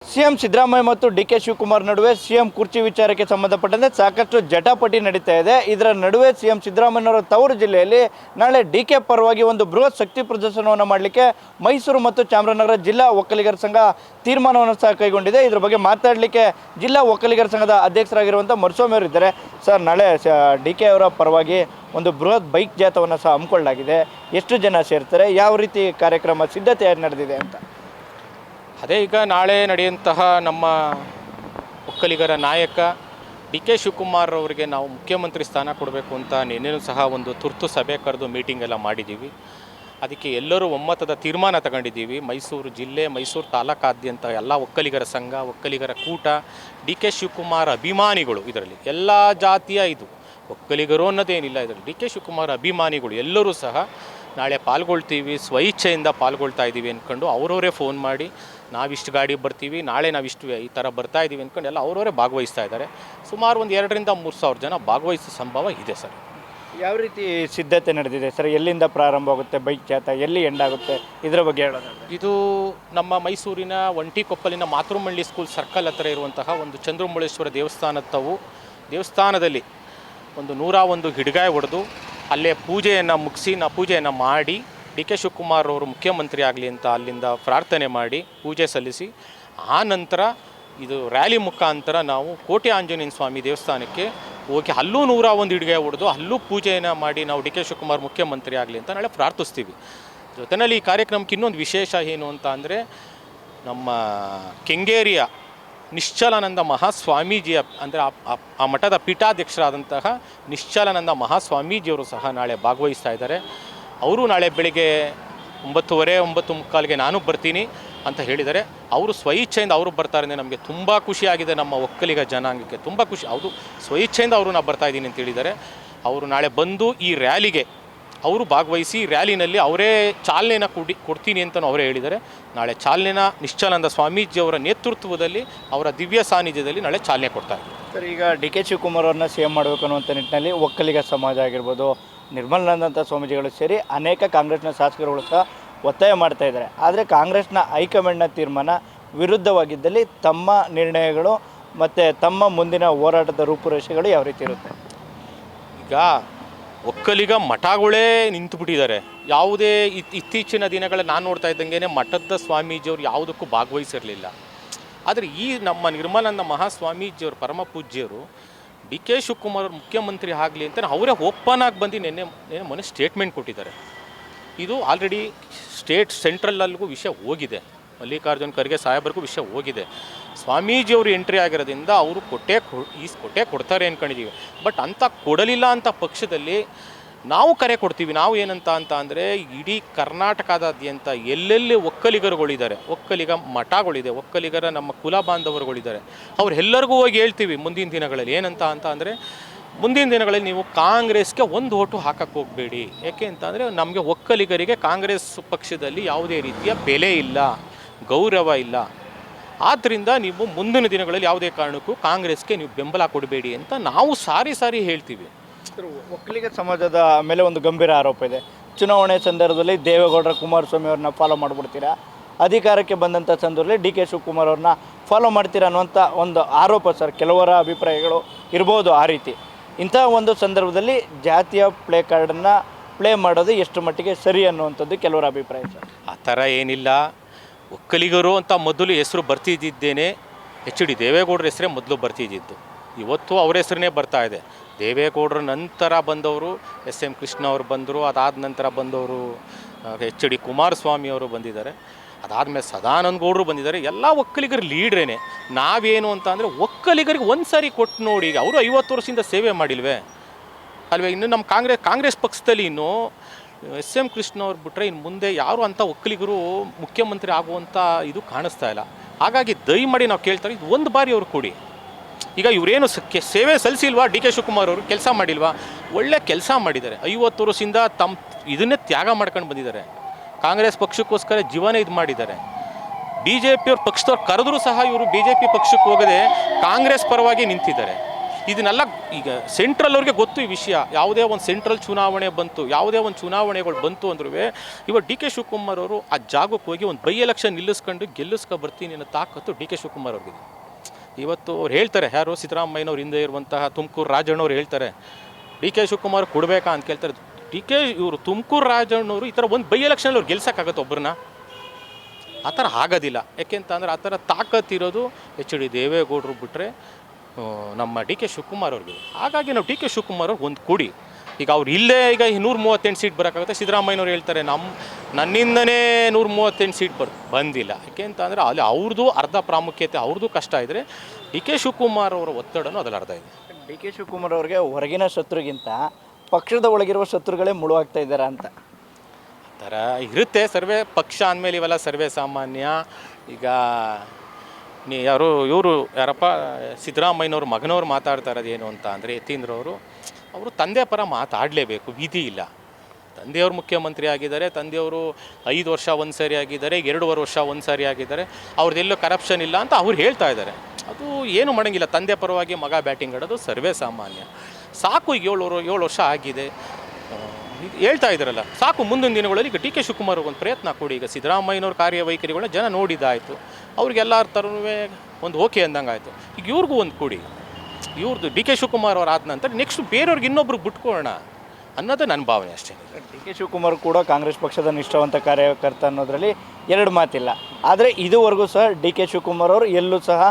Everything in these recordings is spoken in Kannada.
ಸಿಎಂ ಸಿದ್ದರಾಮಯ್ಯ ಮತ್ತು ಡಿ.ಕೆ. ಶಿವಕುಮಾರ್ ನಡುವೆ ಸಿಎಂ ಕುರ್ಚಿ ವಿಚಾರಕ್ಕೆ ಸಂಬಂಧಪಟ್ಟಂತೆ ಸಾಕಷ್ಟು ಜಟಾಪಟಿ ನಡೀತಾ ಇದೆ. ಇದರ ನಡುವೆ ಸಿಎಂ ಸಿದ್ದರಾಮಯ್ಯನವರ ತವರು ಜಿಲ್ಲೆಯಲ್ಲಿ ನಾಳೆ ಡಿ.ಕೆ. ಪರವಾಗಿ ಒಂದು ಬೃಹತ್ ಶಕ್ತಿ ಪ್ರದರ್ಶನವನ್ನು ಮಾಡಲಿಕ್ಕೆ ಮೈಸೂರು ಮತ್ತು ಚಾಮರಾಜನಗರ ಜಿಲ್ಲಾ ಒಕ್ಕಲಿಗರ ಸಂಘ ತೀರ್ಮಾನವನ್ನು ಸಹ ಕೈಗೊಂಡಿದೆ. ಇದ್ರ ಬಗ್ಗೆ ಮಾತಾಡಲಿಕ್ಕೆ ಜಿಲ್ಲಾ ಒಕ್ಕಲಿಗರ ಸಂಘದ ಅಧ್ಯಕ್ಷರಾಗಿರುವಂಥ ಮರುಸ್ವಾಮಿ ಅವರು ಇದ್ದಾರೆ. ಸರ್, ನಾಳೆ ಡಿ.ಕೆ. ಅವರ ಪರವಾಗಿ ಒಂದು ಬೃಹತ್ ಬೈಕ್ ಜಾಥವನ್ನು ಸಹ ಹಮ್ಮಿಕೊಳ್ಳಲಾಗಿದೆ. ಎಷ್ಟು ಜನ ಸೇರ್ತಾರೆ, ಯಾವ ರೀತಿ ಕಾರ್ಯಕ್ರಮ ಸಿದ್ಧತೆ ನಡೆದಿದೆ ಅಂತ? ಅದೇ ಈಗ ನಾಳೆ ನಡೆಯುವಂತಹ ನಮ್ಮ ಒಕ್ಕಲಿಗರ ನಾಯಕ ಡಿ.ಕೆ. ಶಿವಕುಮಾರ್ ಅವರಿಗೆ ನಾವು ಮುಖ್ಯಮಂತ್ರಿ ಸ್ಥಾನ ಕೊಡಬೇಕು ಅಂತ ನಿನ್ನೆನೂ ಸಹ ಒಂದು ತುರ್ತು ಸಭೆ ಕರೆದು ಮೀಟಿಂಗ್ ಎಲ್ಲ ಮಾಡಿದ್ದೀವಿ. ಅದಕ್ಕೆ ಎಲ್ಲರೂ ಒಮ್ಮತದ ತೀರ್ಮಾನ ತಗೊಂಡಿದ್ದೀವಿ. ಮೈಸೂರು ಜಿಲ್ಲೆ, ಮೈಸೂರು ತಾಲೂಕಾದ್ಯಂತ ಎಲ್ಲ ಒಕ್ಕಲಿಗರ ಸಂಘ, ಒಕ್ಕಲಿಗರ ಕೂಟ, ಡಿ.ಕೆ. ಶಿವಕುಮಾರ್ ಅಭಿಮಾನಿಗಳು, ಇದರಲ್ಲಿ ಎಲ್ಲ ಜಾತಿಯ ಇದು ಒಕ್ಕಲಿಗರು ಅನ್ನೋದೇನಿಲ್ಲ, ಇದರಲ್ಲಿ ಡಿ.ಕೆ. ಶಿವಕುಮಾರ್ ಅಭಿಮಾನಿಗಳು ಎಲ್ಲರೂ ಸಹ ನಾಳೆ ಪಾಲ್ಗೊಳ್ತೀವಿ, ಸ್ವಇಚ್ಛೆಯಿಂದ ಪಾಲ್ಗೊಳ್ತಾ ಇದ್ದೀವಿ ಅಂದ್ಕೊಂಡು ಅವರವರೇ ಫೋನ್ ಮಾಡಿ ನಾವಿಷ್ಟು ಗಾಡಿ ಬರ್ತೀವಿ, ನಾಳೆ ನಾವಿಷ್ಟು ಈ ಥರ ಬರ್ತಾ ಇದ್ದೀವಿ ಅಂದ್ಕೊಂಡು ಎಲ್ಲ ಅವರವರೇ ಭಾಗವಹಿಸ್ತಾ ಇದ್ದಾರೆ. ಸುಮಾರು ಒಂದು 2,000-3,000 ಜನ ಭಾಗವಹಿಸೋ ಸಂಭವ ಇದೆ ಸರ್. ಯಾವ ರೀತಿ ಸಿದ್ಧತೆ ನಡೆದಿದೆ ಸರ್? ಎಲ್ಲಿಂದ ಪ್ರಾರಂಭ ಆಗುತ್ತೆ ಬೈಕ್ ಜಾಥಾ, ಎಲ್ಲಿ ಎಂಡ್ ಆಗುತ್ತೆ, ಇದರ ಬಗ್ಗೆ ಹೇಳೋದಾದ್ರೆ? ಇದು ನಮ್ಮ ಮೈಸೂರಿನ ಒಂಟಿಕೊಪ್ಪಲಿನ ಮಾತೃಮಳ್ಳಿ ಸ್ಕೂಲ್ ಸರ್ಕಲ್ ಹತ್ತಿರ ಇರುವಂತಹ ಒಂದು ಚಂದ್ರಮೌಳೇಶ್ವರ ದೇವಸ್ಥಾನದಲ್ಲಿ ಒಂದು 101 ಹಿಡಿಗಾಯಿ ಹೊಡೆದು ಅಲ್ಲೇ ಪೂಜೆಯನ್ನು ಮುಗಿಸಿ ಪೂಜೆಯನ್ನು ಮಾಡಿ ಡಿ.ಕೆ. ಶಿವಕುಮಾರ್ ಅವರು ಮುಖ್ಯಮಂತ್ರಿ ಆಗಲಿ ಅಂತ ಅಲ್ಲಿಂದ ಪ್ರಾರ್ಥನೆ ಮಾಡಿ ಪೂಜೆ ಸಲ್ಲಿಸಿ ಆ ನಂತರ ಇದು ರ್ಯಾಲಿ ಮುಖಾಂತರ ನಾವು ಕೋಟೆ ಆಂಜನೇಯ ಸ್ವಾಮಿ ದೇವಸ್ಥಾನಕ್ಕೆ ಹೋಗಿ ಅಲ್ಲೂ 101 ಹಿಡಿಗಾಯಿ ಹೊಡೆದು ಅಲ್ಲೂ ಪೂಜೆಯನ್ನು ಮಾಡಿ ನಾವು ಡಿ.ಕೆ. ಶಿವಕುಮಾರ್ ಮುಖ್ಯಮಂತ್ರಿ ಆಗಲಿ ಅಂತ ನಾಳೆ ಪ್ರಾರ್ಥಿಸ್ತೀವಿ. ಜೊತೆಯಲ್ಲಿ ಈ ಕಾರ್ಯಕ್ರಮಕ್ಕೆ ಇನ್ನೊಂದು ವಿಶೇಷ ಏನು ಅಂತ ಅಂದರೆ ನಮ್ಮ ಕೆಂಗೇರಿಯ ನಿಶ್ಚಲಾನಂದ ಮಹಾಸ್ವಾಮೀಜಿಯ ಅಂದರೆ ಆ ಮಠದ ಪೀಠಾಧ್ಯಕ್ಷರಾದಂತಹ ನಿಶ್ಚಲಾನಂದ ಮಹಾಸ್ವಾಮೀಜಿಯವರು ಸಹ ನಾಳೆ ಭಾಗವಹಿಸ್ತಾ ಇದ್ದಾರೆ. ಅವರು ನಾಳೆ ಬೆಳಿಗ್ಗೆ 9:30-9:45ಗೆ ನಾನು ಬರ್ತೀನಿ ಅಂತ ಹೇಳಿದ್ದಾರೆ. ಅವರು ಸ್ವಇಚ್ಛೆಯಿಂದ ಅವರು ಬರ್ತಾರೆ ಅಂದರೆ ನಮಗೆ ತುಂಬ ಖುಷಿಯಾಗಿದೆ. ನಮ್ಮ ಒಕ್ಕಲಿಗ ಜನಾಂಗಕ್ಕೆ ತುಂಬ ಖುಷಿ. ಅವರು ಸ್ವಇಚ್ಛೆಯಿಂದ ಅವರು ನಾನು ಬರ್ತಾಯಿದ್ದೀನಿ ಅಂತ ಹೇಳಿದ್ದಾರೆ. ಅವರು ನಾಳೆ ಬಂದು ಈ ರ್ಯಾಲಿಗೆ ಅವರು ಭಾಗವಹಿಸಿ ರ್ಯಾಲಿನಲ್ಲಿ ಅವರೇ ಚಾಲನೆಯನ್ನು ಕೊಡ್ತೀನಿ ಅಂತಲೂ ಅವರೇ ಹೇಳಿದ್ದಾರೆ. ನಾಳೆ ಚಾಲನೆನ ನಿಶ್ಚಲಾನಂದ ಸ್ವಾಮೀಜಿಯವರ ನೇತೃತ್ವದಲ್ಲಿ ಅವರ ದಿವ್ಯ ಸಾನ್ನಿಧ್ಯದಲ್ಲಿ ನಾಳೆ ಚಾಲನೆ ಕೊಡ್ತಾ ಇದ್ದಾರೆ. ಸರ್, ಈಗ ಡಿ.ಕೆ. ಶಿವಕುಮಾರ್ ಅವ್ರನ್ನ ಸಿಎಂ ಮಾಡಬೇಕು ಅನ್ನುವಂಥ ನಿಟ್ಟಿನಲ್ಲಿ ಒಕ್ಕಲಿಗ ಸಮಾಜ ಆಗಿರ್ಬೋದು, ನಿರ್ಮಲಾನಂದ ಸ್ವಾಮೀಜಿಗಳು ಸೇರಿ ಅನೇಕ ಕಾಂಗ್ರೆಸ್ನ ಶಾಸಕರುಗಳು ಸಹ ಒತ್ತಾಯ ಮಾಡ್ತಾ ಇದ್ದಾರೆ. ಆದರೆ ಕಾಂಗ್ರೆಸ್ನ ಹೈಕಮಾಂಡ್ನ ತೀರ್ಮಾನ ವಿರುದ್ಧವಾಗಿದ್ದಲ್ಲಿ ತಮ್ಮ ನಿರ್ಣಯಗಳು ಮತ್ತು ತಮ್ಮ ಮುಂದಿನ ಹೋರಾಟದ ರೂಪುರೇಷೆಗಳು ಯಾವ ರೀತಿ ಇರುತ್ತೆ? ಈಗ ಒಕ್ಕಲಿಗ ಮಠಗಳೇ ನಿಂತುಬಿಟ್ಟಿದ್ದಾರೆ. ಯಾವುದೇ ಇತ್ತೀಚಿನ ದಿನಗಳಲ್ಲಿ ನಾನು ನೋಡ್ತಾ ಇದ್ದಂಗೆ ಮಠದ ಸ್ವಾಮೀಜಿಯವರು ಯಾವುದಕ್ಕೂ ಭಾಗವಹಿಸಿರಲಿಲ್ಲ. ಆದರೆ ಈ ನಮ್ಮ ನಿರ್ಮಲಾನಂದ ಮಹಾಸ್ವಾಮೀಜಿಯವರು ಪರಮ ಪೂಜ್ಯರು ಡಿ.ಕೆ. ಶಿವಕುಮಾರ್ ಅವರು ಮುಖ್ಯಮಂತ್ರಿ ಆಗಲಿ ಅಂತ ಅವರೇ ಓಪನ್ ಆಗಿ ಬಂದು ಮೊನ್ನೆ ಸ್ಟೇಟ್ಮೆಂಟ್ ಕೊಟ್ಟಿದ್ದಾರೆ. ಇದು ಆಲ್ರೆಡಿ ಸೆಂಟ್ರಲ್ಲೂ ವಿಷಯ ಹೋಗಿದೆ, ಮಲ್ಲಿಕಾರ್ಜುನ್ ಖರ್ಗೆ ಸಾಹೇಬರಿಗೂ ವಿಷಯ ಹೋಗಿದೆ. ಸ್ವಾಮೀಜಿಯವರು ಎಂಟ್ರಿ ಆಗಿರೋದ್ರಿಂದ ಅವರು ಕೊಟ್ಟೇ ಕೊಡ್ತಾರೆ ಅಂದ್ಕೊಂಡಿದ್ದೀವಿ. ಬಟ್ ಅಂತ ಕೊಡಲಿಲ್ಲ ಅಂತ ಪಕ್ಷದಲ್ಲಿ ನಾವು ಕರೆ ಕೊಡ್ತೀವಿ. ನಾವು ಏನಂತ ಅಂದರೆ ಇಡೀ ಕರ್ನಾಟಕದಾದ್ಯಂತ ಎಲ್ಲೆಲ್ಲಿ ಒಕ್ಕಲಿಗರುಗಳಿದ್ದಾರೆ, ಒಕ್ಕಲಿಗ ಮಠಗಳಿದೆ, ಒಕ್ಕಲಿಗರ ನಮ್ಮ ಕುಲ ಬಾಂಧವರುಗಳಿದ್ದಾರೆ, ಅವರೆಲ್ಲರಿಗೂ ಹೋಗಿ ಹೇಳ್ತೀವಿ ಮುಂದಿನ ದಿನಗಳಲ್ಲಿ ಏನಂತ ಅಂದರೆ ಮುಂದಿನ ದಿನಗಳಲ್ಲಿ ನೀವು ಕಾಂಗ್ರೆಸ್ಗೆ ಒಂದು ಓಟು ಹಾಕಕ್ಕೆ ಹೋಗಬೇಡಿ. ಯಾಕೆ ಅಂತಂದರೆ ನಮಗೆ ಒಕ್ಕಲಿಗರಿಗೆ ಕಾಂಗ್ರೆಸ್ ಪಕ್ಷದಲ್ಲಿ ಯಾವುದೇ ರೀತಿಯ ಬೆಲೆ ಇಲ್ಲ, ಗೌರವ ಇಲ್ಲ. ಆದ್ದರಿಂದ ನೀವು ಮುಂದಿನ ದಿನಗಳಲ್ಲಿ ಯಾವುದೇ ಕಾರಣಕ್ಕೂ ಕಾಂಗ್ರೆಸ್ಗೆ ನೀವು ಬೆಂಬಲ ಕೊಡಬೇಡಿ ಅಂತ ನಾವು ಸಾರಿ ಹೇಳ್ತೀವಿ. ಒಕ್ಕಲಿಗ ಸಮಾಜದ ಮೇಲೆ ಒಂದು ಗಂಭೀರ ಆರೋಪ ಇದೆ. ಚುನಾವಣೆ ಸಂದರ್ಭದಲ್ಲಿ ದೇವೇಗೌಡರ ಕುಮಾರಸ್ವಾಮಿ ಅವ್ರನ್ನ ಫಾಲೋ ಮಾಡಿಬಿಡ್ತೀರಾ, ಅಧಿಕಾರಕ್ಕೆ ಬಂದಂಥ ಸಂದರ್ಭದಲ್ಲಿ ಡಿ.ಕೆ. ಶಿವಕುಮಾರ್ ಅವ್ರನ್ನ ಫಾಲೋ ಮಾಡ್ತೀರಾ ಅನ್ನುವಂಥ ಒಂದು ಆರೋಪ ಸರ್. ಕೆಲವರ ಅಭಿಪ್ರಾಯಗಳು ಇರ್ಬೋದು ಆ ರೀತಿ. ಇಂಥ ಒಂದು ಸಂದರ್ಭದಲ್ಲಿ ಜಾತಿಯ ಪ್ಲೇ ಕಾರ್ಡನ್ನು ಪ್ಲೇ ಮಾಡೋದು ಎಷ್ಟು ಮಟ್ಟಿಗೆ ಸರಿ ಅನ್ನುವಂಥದ್ದು ಕೆಲವರ ಅಭಿಪ್ರಾಯ ಸರ್. ಆ ಥರ ಏನಿಲ್ಲ. ಒಕ್ಕಲಿಗರು ಅಂತ ಮೊದಲು ಹೆಸರು ಬರ್ತಿದ್ದೇನೆ, H.D. ದೇವೇಗೌಡರ ಹೆಸರೇ ಮೊದಲು ಬರ್ತಿದ್ದಿದ್ದು. ಇವತ್ತು ಅವ್ರ ಹೆಸರನ್ನೇ ಬರ್ತಾ ಇದೆ. ದೇವೇಗೌಡರ ನಂತರ ಬಂದವರು S.M. ಕೃಷ್ಣ ಅವರು ಬಂದರು. ಅದಾದ ನಂತರ ಬಂದವರು H.D. ಕುಮಾರಸ್ವಾಮಿ ಅವರು ಬಂದಿದ್ದಾರೆ. ಅದಾದಮೇಲೆ ಸದಾನಂದ ಗೌಡರು ಬಂದಿದ್ದಾರೆ. ಎಲ್ಲ ಒಕ್ಕಲಿಗರ ಲೀಡ್ರೇನೆ. ನಾವೇನು ಅಂತ ಅಂದರೆ ಒಕ್ಕಲಿಗರಿಗೆ ಒಂದು ಸಾರಿ ಕೊಟ್ಟು ನೋಡಿ. ಈಗ ಅವರು 50 ವರ್ಷದಿಂದ ಸೇವೆ ಮಾಡಿಲ್ವೇ ಅಲ್ವೇ? ಇನ್ನು ನಮ್ಮ ಕಾಂಗ್ರೆಸ್ ಪಕ್ಷದಲ್ಲಿ ಇನ್ನು S.M. ಕೃಷ್ಣ ಅವ್ರು ಬಿಟ್ಟರೆ ಇನ್ನು ಮುಂದೆ ಯಾರು ಅಂಥ ಒಕ್ಕಲಿಗರು ಮುಖ್ಯಮಂತ್ರಿ ಆಗುವಂಥ ಇದು ಕಾಣಿಸ್ತಾ ಇಲ್ಲ. ಹಾಗಾಗಿ ದಯಮಾಡಿ ನಾವು ಕೇಳ್ತಾರೆ, ಇದು ಒಂದು ಬಾರಿ ಅವ್ರು ಕೊಡಿ. ಈಗ ಇವರೇನು ಸೇವೆ ಸಲ್ಲಿಸಿಲ್ವಾ? ಡಿ.ಕೆ. ಶಿವಕುಮಾರ್ ಅವರು ಕೆಲಸ ಮಾಡಿಲ್ವಾ? ಒಳ್ಳೆ ಕೆಲಸ ಮಾಡಿದ್ದಾರೆ. 50 ವರ್ಷದಿಂದ ಇದನ್ನೇ ತ್ಯಾಗ ಮಾಡ್ಕೊಂಡು ಬಂದಿದ್ದಾರೆ. ಕಾಂಗ್ರೆಸ್ ಪಕ್ಷಕ್ಕೋಸ್ಕರ ಜೀವನ ಇದು ಮಾಡಿದ್ದಾರೆ. BJP ಅವ್ರ ಪಕ್ಷದವ್ರು ಕರೆದ್ರೂ ಸಹ ಇವರು BJP ಪಕ್ಷಕ್ಕೆ ಹೋಗದೆ ಕಾಂಗ್ರೆಸ್ ಪರವಾಗಿ ನಿಂತಿದ್ದಾರೆ. ಇದನ್ನೆಲ್ಲ ಈಗ ಸೆಂಟ್ರಲ್ ಅವ್ರಿಗೆ ಗೊತ್ತು ಈ ವಿಷಯ. ಯಾವುದೇ ಒಂದು ಸೆಂಟ್ರಲ್ ಚುನಾವಣೆ ಬಂತು, ಯಾವುದೇ ಒಂದು ಚುನಾವಣೆಗಳು ಬಂತು ಅಂದ್ರೂ ಇವಾಗ ಡಿ ಕೆ ಶಿವಕುಮಾರ್ ಅವರು ಆ ಜಾಗಕ್ಕೆ ಹೋಗಿ ಒಂದು ಬೈ ಎಲೆಕ್ಷನ್ ನಿಲ್ಲಿಸ್ಕೊಂಡು ಬರ್ತೀನಿ ಅನ್ನೋ ತಾಕತ್ತು ಡಿ ಕೆ ಶಿವಕುಮಾರ್ ಅವ್ರಿಗಿದೆ. ಇವತ್ತು ಅವ್ರು ಹೇಳ್ತಾರೆ, ಯಾರು ಸಿದ್ದರಾಮಯ್ಯನವ್ರ ಹಿಂದೆ ಇರುವಂತಹ ತುಮಕೂರು ರಾಜಣ್ಣವ್ರು ಹೇಳ್ತಾರೆ ಡಿ ಕೆ ಶಿವಕುಮಾರ್ ಕೊಡಬೇಕಾ ಅಂತ ಕೇಳ್ತಾರೆ. ಇವರು ತುಮಕೂರು ರಾಜಣ್ಣವರು ಈ ಥರ ಒಂದು ಬೈ ಎಲೆಕ್ಷನಲ್ಲಿ ಅವ್ರು ಗೆಲ್ಸೋಕ್ಕಾಗತ್ತೆ ಒಬ್ಬರನ್ನ? ಆ ಥರ ಆಗೋದಿಲ್ಲ. ಯಾಕೆಂತಂದ್ರೆ ಆ ಥರ ತಾಕತ್ತಿರೋದು ಎಚ್ ಡಿ ದೇವೇಗೌಡರು ಬಿಟ್ಟರೆ ನಮ್ಮ ಡಿ ಕೆ ಶಿವಕುಮಾರ್ ಅವ್ರಿಗೆ. ಹಾಗಾಗಿ ನಾವು ಡಿ ಕೆ ಶಿವಕುಮಾರ್ ಅವ್ರಿಗೆ ಒಂದು ಕೊಡಿ. ಈಗ ಅವ್ರು ಇಲ್ಲೇ ಈಗ 138 ಸೀಟ್ ಬರೋಕ್ಕಾಗುತ್ತೆ. ಸಿದ್ದರಾಮಯ್ಯನವ್ರು ಹೇಳ್ತಾರೆ ನನ್ನಿಂದನೇ 138 ಸೀಟ್ ಬಂದಿಲ್ಲ. ಯಾಕೆಂತಂದರೆ ಅಲ್ಲಿ ಅವ್ರದ್ದು ಅರ್ಧ ಪ್ರಾಮುಖ್ಯತೆ, ಅವ್ರದ್ದು ಕಷ್ಟ ಇದ್ದರೆ ಡಿ ಕೆ ಶಿವಕುಮಾರ್ ಅವರ ಒತ್ತಡನೂ ಅದರಲ್ಲಿ ಅರ್ಧ ಇದೆ. ಡಿ ಕೆ ಶಿವಕುಮಾರ್ ಅವ್ರಿಗೆ ಹೊರಗಿನ ಶತ್ರುಗಿಂತ ಪಕ್ಷದ ಒಳಗಿರುವ ಶತ್ರುಗಳೇ ಮುಳುವಾಗ್ತಾ ಇದ್ದಾರೆ ಅಂತ ಥರ ಇರುತ್ತೆ. ಸರ್ವೇ ಪಕ್ಷ ಅಂದಮೇಲೆ ಇವೆಲ್ಲ ಸರ್ವೇ ಸಾಮಾನ್ಯ. ಈಗ ಯಾರಪ್ಪ ಸಿದ್ದರಾಮಯ್ಯನವ್ರ ಮಗನವ್ರು ಮಾತಾಡ್ತಾ ಇರೋದು ಏನು ಅಂತ ಅಂದರೆ ಯತೀಂದ್ರವರು ಅವರು ತಂದೆ ಪರ ಮಾತಾಡಲೇಬೇಕು, ವಿಧಿ ಇಲ್ಲ. ತಂದೆಯವರು ಮುಖ್ಯಮಂತ್ರಿ ಆಗಿದ್ದಾರೆ, ತಂದೆಯವರು 5 ವರ್ಷ ಒಂದು ಸಾರಿ ಆಗಿದ್ದಾರೆ, 2.5 ವರ್ಷ ಒಂದು ಸಾರಿ ಆಗಿದ್ದಾರೆ, ಅವ್ರದ್ದೆಲ್ಲೋ ಕರಪ್ಷನ್ ಇಲ್ಲ ಅಂತ ಅವ್ರು ಹೇಳ್ತಾ ಇದ್ದಾರೆ. ಅದು ಏನು ಮಾಡೋಂಗಿಲ್ಲ. ತಂದೆ ಪರವಾಗಿ ಮಗ ಬ್ಯಾಟಿಂಗ್ ಆಡೋದು ಸರ್ವೇ ಸಾಮಾನ್ಯ. ಸಾಕು, ಈಗ 7 ವರ್ಷ ಆಗಿದೆ ಹೇಳ್ತಾ ಇದ್ದಾರಲ್ಲ, ಸಾಕು. ಮುಂದಿನ ದಿನಗಳಲ್ಲಿ ಈಗ ಡಿ ಕೆ ಶಿವಕುಮಾರ್ ಒಂದು ಪ್ರಯತ್ನ ಕೊಡಿ. ಈಗ ಸಿದ್ದರಾಮಯ್ಯನವ್ರ ಕಾರ್ಯವೈಖರಿಗಳನ್ನ ಜನ ನೋಡಿದ್ದಾಯಿತು, ಅವ್ರಿಗೆಲ್ಲರ ಥರನೂ ಒಂದು ಓಕೆ ಅಂದಂಗೆ ಆಯಿತು. ಈಗ ಇವ್ರಿಗೂ ಒಂದು ಕೊಡಿ. ಇವ್ರದ್ದು ಡಿ ಕೆ ಶಿವಕುಮಾರ್ ಅವ್ರು ಆದ ನಂತರ ನೆಕ್ಸ್ಟ್ ಬೇರೆಯವ್ರಿಗೆ ಇನ್ನೊಬ್ರು ಬಿಟ್ಕೊಳ್ಳೋಣ ಅನ್ನೋದು ನನ್ನ ಭಾವನೆ ಅಷ್ಟೇ. ಡಿ ಕೆ ಶಿವಕುಮಾರ್ ಕೂಡ ಕಾಂಗ್ರೆಸ್ ಪಕ್ಷದ ನಿಷ್ಠಾವಂತ ಕಾರ್ಯಕರ್ತ ಅನ್ನೋದರಲ್ಲಿ ಎರಡು ಮಾತಿಲ್ಲ. ಆದರೆ ಇದುವರೆಗೂ ಸಹ ಡಿ ಕೆ ಶಿವಕುಮಾರ್ ಅವರು ಎಲ್ಲೂ ಸಹ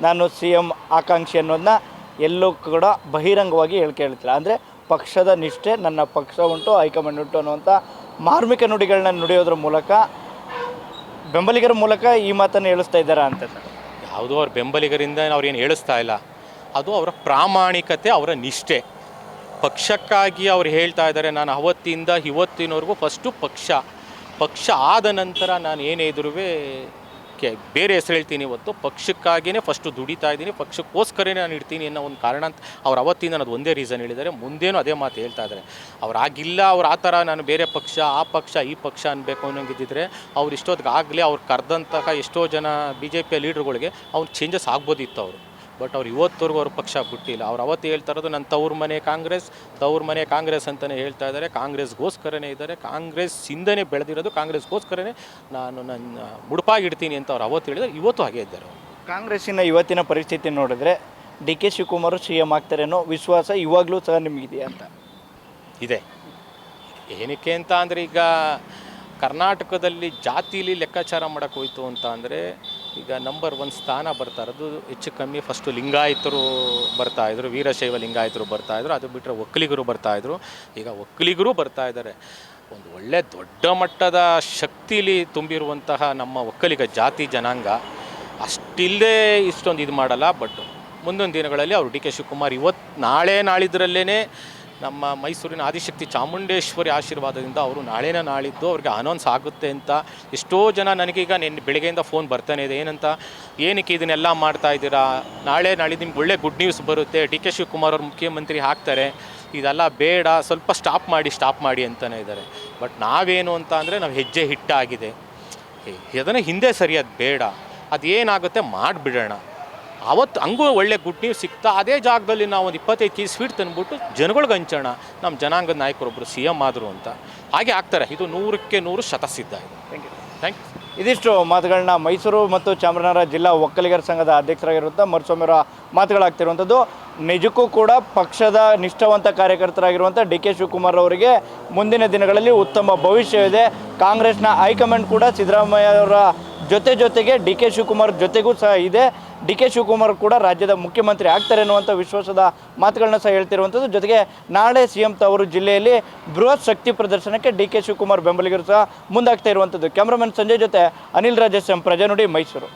ನಾನು CM ಆಕಾಂಕ್ಷಿ ಅನ್ನೋದನ್ನ ಎಲ್ಲೂ ಕೂಡ ಬಹಿರಂಗವಾಗಿ ಹೇಳ್ತಿಲ್ಲ. ಅಂದರೆ ಪಕ್ಷದ ನಿಷ್ಠೆ, ನನ್ನ ಪಕ್ಷ ಉಂಟು, ಹೈಕಮಾಂಡ್ ಉಂಟು ಅನ್ನುವಂಥ ಮಾರ್ಮಿಕ ನುಡಿಗಳನ್ನ ನುಡಿಯೋದ್ರ ಮೂಲಕ, ಬೆಂಬಲಿಗರ ಮೂಲಕ ಈ ಮಾತನ್ನು ಹೇಳಿಸ್ತಾ ಇದ್ದಾರೆ ಅಂತ. ಯಾವುದೋ ಅವ್ರ ಬೆಂಬಲಿಗರಿಂದ ಅವ್ರೇನು ಹೇಳಿಸ್ತಾ ಇಲ್ಲ, ಅದು ಅವರ ಪ್ರಾಮಾಣಿಕತೆ, ಅವರ ನಿಷ್ಠೆ. ಪಕ್ಷಕ್ಕಾಗಿ ಅವ್ರು ಹೇಳ್ತಾ ಇದ್ದಾರೆ, ನಾನು ಅವತ್ತಿಂದ ಇವತ್ತಿನವರೆಗೂ ಫಸ್ಟು ಪಕ್ಷ ಆದ ನಂತರ ನಾನು ಏನೇ ಇದ್ರೂ ಬೇರೆ ಹೆಸರು ಹೇಳ್ತೀನಿ. ಇವತ್ತು ಪಕ್ಷಕ್ಕಾಗಿಯೇ ಫಸ್ಟು ದುಡಿತಾ ಇದ್ದೀನಿ, ಪಕ್ಷಕ್ಕೋಸ್ಕರನೇ ನಾನು ಇಡ್ತೀನಿ ಅನ್ನೋ ಒಂದು ಕಾರಣ ಅಂತ ಅವ್ರು ಅವತ್ತಿಂದ ಅದು ಒಂದೇ ರೀಸನ್ ಹೇಳಿದ್ದಾರೆ. ಮುಂದೇನೂ ಅದೇ ಮಾತು ಹೇಳ್ತಾ ಇದ್ದಾರೆ. ಅವ್ರು ಆಗಿಲ್ಲ, ಅವ್ರು ಆ ಥರ ನಾನು ಬೇರೆ ಪಕ್ಷ, ಆ ಪಕ್ಷ, ಈ ಪಕ್ಷ ಅನ್ಬೇಕು ಅನ್ನೋಂಗಿದ್ದಿದ್ರೆ ಅವ್ರು ಇಷ್ಟೊತ್ತಿಗಾಗಲೇ ಅವ್ರು ಕರೆದಂತಹ ಎಷ್ಟೋ ಜನ BJP ಲೀಡ್ರುಗಳಿಗೆ ಅವ್ರು ಚೇಂಜಸ್ ಆಗ್ಬೋದಿತ್ತು ಅವರು. ಬಟ್ ಅವ್ರು ಇವತ್ತವರೆಗೂ ಅವ್ರ ಪಕ್ಷ ಬಿಟ್ಟಿಲ್ಲ. ಅವ್ರು ಅವತ್ತು ಹೇಳ್ತಾ ಇರೋದು ನನ್ನ ತವ್ರ ಮನೆ ಕಾಂಗ್ರೆಸ್ ಅಂತಲೇ ಹೇಳ್ತಾ ಇದ್ದಾರೆ. ಕಾಂಗ್ರೆಸ್ಗೋಸ್ಕರನೇ ಇದ್ದಾರೆ, ಕಾಂಗ್ರೆಸ್ಸಿಂದನೇ ಬೆಳೆದಿರೋದು, ಕಾಂಗ್ರೆಸ್ಗೋಸ್ಕರನೇ ನಾನು ನನ್ನ ಮುಡುಪಾಗಿಡ್ತೀನಿ ಅಂತ ಅವ್ರು ಅವತ್ತು ಹೇಳಿದರೆ ಇವತ್ತು ಹಾಗೆ ಇದ್ದಾರೆ. ಕಾಂಗ್ರೆಸ್ಸಿನ ಇವತ್ತಿನ ಪರಿಸ್ಥಿತಿ ನೋಡಿದ್ರೆ ಡಿ ಕೆ ಶಿವಕುಮಾರ್ CM ಆಗ್ತಾರೆ ಅನ್ನೋ ವಿಶ್ವಾಸ ಇವಾಗಲೂ ಸಹ ನಿಮಗಿದೆಯಾ ಅಂತ? ಇದೆ. ಏನಕ್ಕೆ ಅಂತ ಅಂದರೆ ಈಗ ಕರ್ನಾಟಕದಲ್ಲಿ ಜಾತಿಲಿ ಲೆಕ್ಕಾಚಾರ ಮಾಡೋಕ್ಕೆ ಹೋಯ್ತು ಅಂತ ಅಂದರೆ ಈಗ ನಂಬರ್ 1 ಸ್ಥಾನ ಬರ್ತಾ ಇರೋದು ಹೆಚ್ಚು ಕಮ್ಮಿ ಫಸ್ಟು ಲಿಂಗಾಯತರು ಬರ್ತಾಯಿದ್ರು, ವೀರಶೈವ ಲಿಂಗಾಯತರು ಬರ್ತಾಯಿದ್ರು. ಅದು ಬಿಟ್ಟರೆ ಒಕ್ಕಲಿಗರು ಬರ್ತಾಯಿದ್ರು. ಈಗ ಒಕ್ಕಲಿಗರು ಬರ್ತಾ ಇದ್ದಾರೆ. ಒಂದು ಒಳ್ಳೆ ದೊಡ್ಡ ಮಟ್ಟದ ಶಕ್ತಿಲಿ ತುಂಬಿರುವಂತಹ ನಮ್ಮ ಒಕ್ಕಲಿಗ ಜಾತಿ ಜನಾಂಗ ಅಷ್ಟಿಲ್ಲದೆ ಇಷ್ಟೊಂದು ಇದು ಮಾಡಲ್ಲ. ಬಟ್ ಮುಂದಿನ ದಿನಗಳಲ್ಲಿ ಅವರು ಡಿ ಕೆ ಶಿವಕುಮಾರ್ ನಾಳಿದ್ರಲ್ಲೇ ನಮ್ಮ ಮೈಸೂರಿನ ಆದಿಶಕ್ತಿ ಚಾಮುಂಡೇಶ್ವರಿ ಆಶೀರ್ವಾದದಿಂದ ಅವರು ನಾಳಿದ್ದು ಅವ್ರಿಗೆ ಅನೌನ್ಸ್ ಆಗುತ್ತೆ ಅಂತ ಎಷ್ಟೋ ಜನ ನನಗೀಗ ಬೆಳಗ್ಗೆಯಿಂದ ಫೋನ್ ಬರ್ತಾನೆ ಇದೆ. ಏನಕ್ಕೆ ಇದನ್ನೆಲ್ಲ ಮಾಡ್ತಾ ಇದ್ದೀರಾ, ನಾಳಿದ್ದು ನಿಮ್ಗೆ ಒಳ್ಳೆ ಗುಡ್ ನ್ಯೂಸ್ ಬರುತ್ತೆ, ಡಿ ಕೆ ಶಿವಕುಮಾರ್ ಅವ್ರು ಮುಖ್ಯಮಂತ್ರಿ ಆಗ್ತಾರೆ, ಇದೆಲ್ಲ ಬೇಡ, ಸ್ವಲ್ಪ ಸ್ಟಾಪ್ ಮಾಡಿ ಅಂತಲೇ ಇದ್ದಾರೆ. ಬಟ್ ನಾವೇನು ಅಂತ ಅಂದರೆ ನಾವು ಹೆಜ್ಜೆ ಹಿಟ್ಟಾಗಿದೆ, ಅದನ್ನು ಹಿಂದೆ ಸರಿಯೋದು ಬೇಡ, ಅದೇನಾಗುತ್ತೆ ಮಾಡಿಬಿಡೋಣ. ಅವತ್ತು ಹಂಗೂ ಒಳ್ಳೆ ಗುಡ್ ನ್ಯೂಸ್ ಸಿಗ್ತಾ ಅದೇ ಜಾಗದಲ್ಲಿ ನಾವು ಒಂದು 25 kg ಸ್ವೀಟ್ ತಂದುಬಿಟ್ಟು ಜನಗಳಿಗೆ ಹಂಚೋಣ, ನಮ್ಮ ಜನಾಂಗದ ನಾಯಕರೊಬ್ಬರು CM ಆದರು ಅಂತ. ಹಾಗೆ ಆಗ್ತಾರೆ. ಇದು 100ಕ್ಕೆ 100 ಶತಸಿದ್ಧ ಇದೆ. Thank you. ಇದಿಷ್ಟು ಮಾತುಗಳನ್ನ ಮೈಸೂರು ಮತ್ತು ಚಾಮರಾಜನಗರ ಜಿಲ್ಲಾ ಒಕ್ಕಲಿಗರ ಸಂಘದ ಅಧ್ಯಕ್ಷರಾಗಿರುವಂಥ ಮರುಸ್ವಾಮಿಯವರ ಮಾತುಗಳಾಗ್ತಿರುವಂಥದ್ದು. ನಿಜಕ್ಕೂ ಕೂಡ ಪಕ್ಷದ ನಿಷ್ಠಾವಂತ ಕಾರ್ಯಕರ್ತರಾಗಿರುವಂಥ ಡಿ ಕೆ ಶಿವಕುಮಾರ್ ಅವರಿಗೆ ಮುಂದಿನ ದಿನಗಳಲ್ಲಿ ಉತ್ತಮ ಭವಿಷ್ಯವಿದೆ. ಕಾಂಗ್ರೆಸ್ನ ಹೈಕಮಾಂಡ್ ಕೂಡ ಸಿದ್ದರಾಮಯ್ಯ ಅವರ ಜೊತೆಗೆ ಡಿ ಕೆ ಶಿವಕುಮಾರ್ ಜೊತೆಗೂ ಸಹ ಇದೆ. ಡಿ ಕೆ ಶಿವಕುಮಾರ್ ಕೂಡ ರಾಜ್ಯದ ಮುಖ್ಯಮಂತ್ರಿ ಆಗ್ತಾರೆ ಅನ್ನುವಂಥ ವಿಶ್ವಾಸದ ಮಾತುಗಳನ್ನ ಸಹ ಹೇಳ್ತಿರುವಂಥದ್ದು. ಜೊತೆಗೆ ನಾಳೆ CM ತವರು ಜಿಲ್ಲೆಯಲ್ಲಿ ಬೃಹತ್ ಶಕ್ತಿ ಪ್ರದರ್ಶನಕ್ಕೆ ಡಿ ಕೆ ಶಿವಕುಮಾರ್ ಬೆಂಬಲಿಗರು ಸಹ ಮುಂದಾಗ್ತಾ ಇರುವಂಥದ್ದು. ಕ್ಯಾಮ್ರಾಮನ್ ಸಂಜಯ್ ಜೊತೆ ಅನಿಲ್ ರಾಜೇಶ್, ಪ್ರಜಾನುಡಿ, ಮೈಸೂರು.